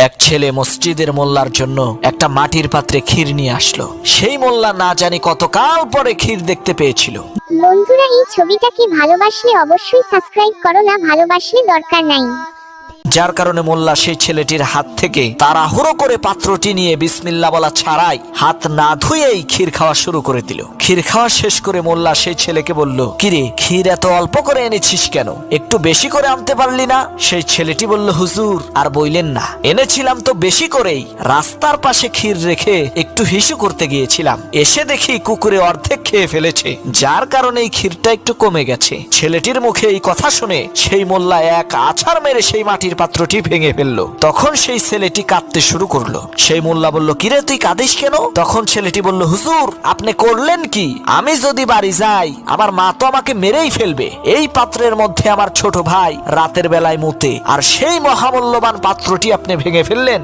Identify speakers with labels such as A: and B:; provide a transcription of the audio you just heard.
A: এক ছেলে মসজিদের মোল্লার জন্য একটা মাটির পাত্রে ক্ষীর নিয়ে আসলো। সেই মোল্লা না জানি কতকাল পরে ক্ষীর দেখতে পেয়েছিল।
B: বন্ধুরা, এই ছবিটাকে ভালোবাসলে অবশ্যই সাবস্ক্রাইব করো, না ভালোবাসলে দরকার নাই।
A: যার কারণে মোল্লা সেই ছেলেটির হাত থেকে তাড়াহুড়ো করে পাত্রটি নিয়ে বিসমিল্লাহ বলা ছাড়াই হাত না ধুয়েই ক্ষীর খাওয়া শুরু করে দিল। ক্ষীর খাওয়া শেষ করে মোল্লা সেই ছেলেকে বলল, কিরে, ক্ষীর এত অল্প করে এনেছিস কেন? একটু বেশি করে আনতে পারলি না? সেই ছেলেটি বলল, হুজুর আর বইলেন না, এনেছিলাম তো বেশি করেই। রাস্তার পাশে ক্ষীর রেখে একটু হিসু করতে গিয়েছিলাম, এসে দেখি কুকুরে অর্ধেক খেয়ে ফেলেছে, যার কারণে এই ক্ষীরটা একটু কমে গেছে। ছেলেটির মুখে এই কথা শুনে সেই মোল্লা এক আছাড় মেরে সেই মাটির পাত্রটি ভেঙে ফেললো। তখন সেই ছেলেটি কাঁদতে শুরু করলো। সেই মোল্লা বলল, কিরে তুই কাঁদিস কেন? তখন ছেলেটি বলল, হুজুর আপনি করলেন কি? আমি যদি বাড়ি যাই আমার মা তো আমাকে মেরেই ফেলবে। এই পাত্রের মধ্যে আমার ছোট ভাই রাতের বেলায় মুতে, আর সেই মহামূল্যবান পাত্রটি আপনি ভেঙে ফেললেন।